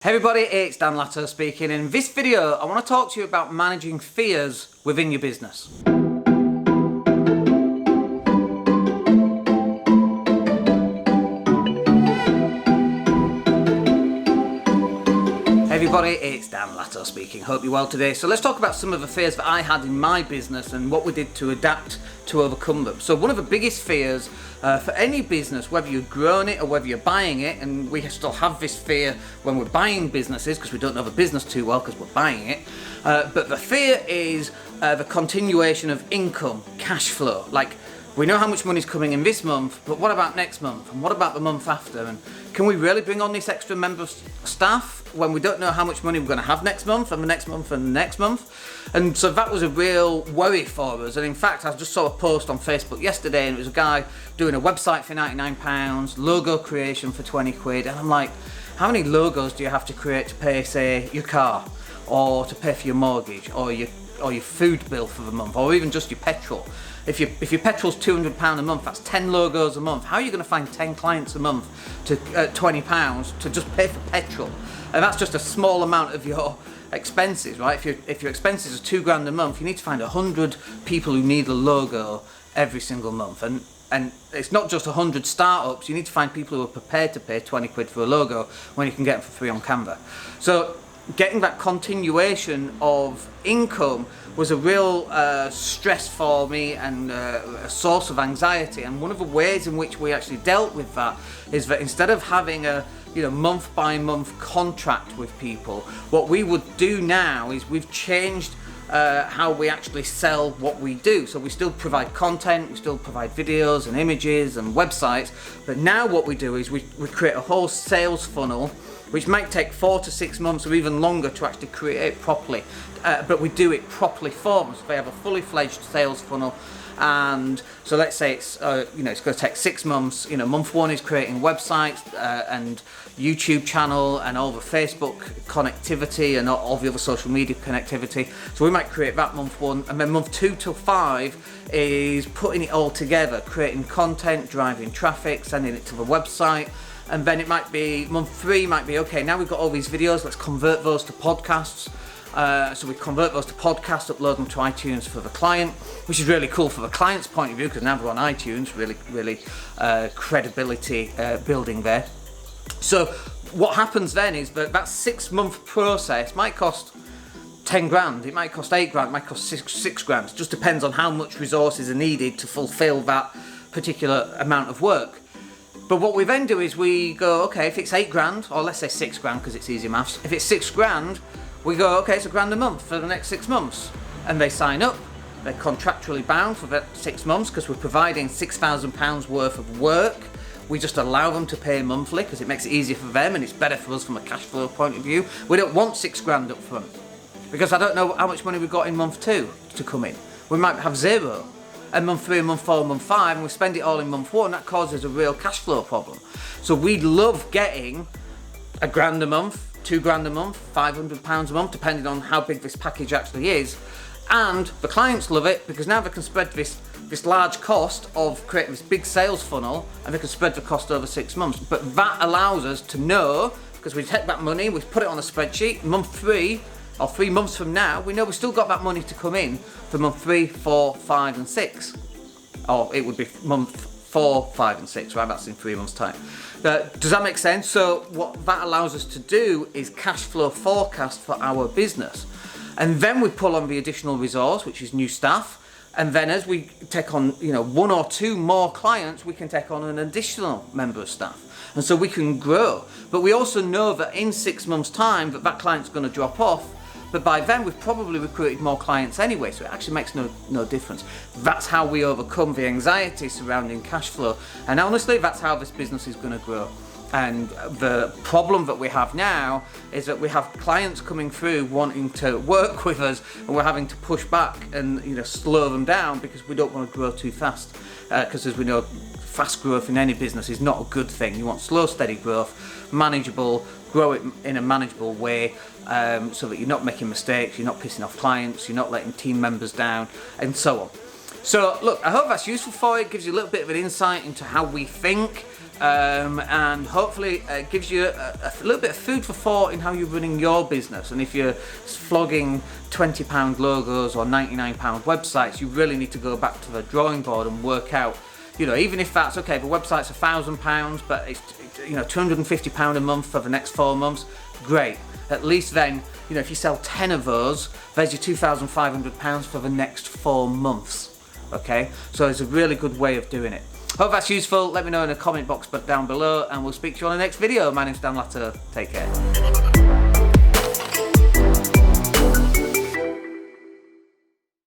Hey everybody, it's Dan Latto speaking. In this video, I want to talk to you about managing fears within your business. Hey everybody, it's Dan Latto speaking. Hope you're well today. So let's talk about some of the fears that I had in my business and what we did to adapt to overcome them. So one of the biggest fears for any business, whether you've grown it or whether you're buying it, and we still have this fear when we're buying businesses because we don't know the business too well because we're buying it, but the fear is the continuation of income, cash flow. Like, we know how much money's coming in this month, but what about next month? And what about the month after? And can we really bring on this extra member of staff when we don't know how much money we're going to have next month and the next month and the next month? And so that was a real worry for us. And in fact, I just saw a post on Facebook yesterday, and it was a guy doing a website for £99, logo creation for 20 quid. And I'm like, how many logos do you have to create to pay, say, your car, or to pay for your mortgage, or your food bill for the month, or even just your petrol? If your petrol's £200 a month, that's 10 logos a month. How are you going to find 10 clients a month to £20 to just pay for petrol? And that's just a small amount of your expenses, right? If your expenses are £2,000 a month, you need to find 100 people who need a logo every single month. And it's not just 100 startups. You need to find people who are prepared to pay 20 quid for a logo when you can get them for free on Canva. So getting that continuation of income was a real stress for me and a source of anxiety. And one of the ways in which we actually dealt with that is that instead of having a month by month contract with people, what we would do now is we've changed how we actually sell what we do. So we still provide content, we still provide videos and images and websites, but now what we do is we create a whole sales funnel, which might take 4 to 6 months or even longer to actually create properly. But we do it properly for them. So they have a fully fledged sales funnel. And so let's say it's it's going to take 6 months. Month 1 is creating websites and YouTube channel and all the Facebook connectivity and all the other social media connectivity. So we might create that month 1, and then month 2 till 5 is putting it all together, creating content, driving traffic, sending it to the website. And then it might be month 3 might be, okay, now we've got all these videos, let's convert those to podcasts. So we convert those to podcasts, upload them to iTunes for the client, which is really cool for the client's point of view because now they're on iTunes, really credibility building there. So what happens then is that 6 month process might cost 10 grand, it might cost 8 grand, it might cost 6 grand. It just depends on how much resources are needed to fulfill that particular amount of work. But what we then do is we go, okay, if it's 8 grand, or let's say 6 grand because it's easy maths, if it's 6 grand, we go, okay, it's £1 a month for the next 6 months. And they sign up, they're contractually bound for that 6 months because we're providing £6,000 worth of work. We just allow them to pay monthly because it makes it easier for them and it's better for us from a cash flow point of view. We don't want 6 grand up front because I don't know how much money we've got in month 2 to come in. We might have 0. And month 3, month 4, month 5, and we spend it all in month 1, that causes a real cash flow problem. So we love getting £1,000 a month, £2,000 a month, £500 a month, depending on how big this package actually is. And the clients love it because now they can spread this large cost of creating this big sales funnel, and they can spread the cost over 6 months. But that allows us to know, because we take that money, we put it on a spreadsheet, month 3, or 3 months from now, we know we've still got that money to come in for month 3, 4, 5 and 6. Or it would be month 4, 5 and 6, right? That's in 3 months' time. Does that make sense? So what that allows us to do is cash flow forecast for our business. And then we pull on the additional resource, which is new staff. And then as we take on 1 or 2 more clients, we can take on an additional member of staff. And so we can grow. But we also know that in 6 months' time that client's going to drop off. But by then we've probably recruited more clients anyway, so it actually makes no difference. That's how we overcome the anxiety surrounding cash flow. And honestly, that's how this business is going to grow. And the problem that we have now is that we have clients coming through wanting to work with us, and we're having to push back and slow them down because we don't want to grow too fast. Because as we know, fast growth in any business is not a good thing. You want slow, steady growth, manageable, grow it in a manageable way, so that you're not making mistakes, you're not pissing off clients, you're not letting team members down, and so on. So look, I hope that's useful for you. It gives you a little bit of an insight into how we think and hopefully it gives you a little bit of food for thought in how you're running your business. And if you're flogging £20 logos or £99 websites, you really need to go back to the drawing board and work out, you know, even if that's okay, the website's £1,000, but it's, you know, £250 a month for the next 4 months, great. At least then, you know, if you sell 10 of those, there's your £2,500 for the next 4 months, okay? So it's a really good way of doing it. Hope that's useful. Let me know in the comment box down below, and we'll speak to you on the next video. My name's Dan Latto. Take care.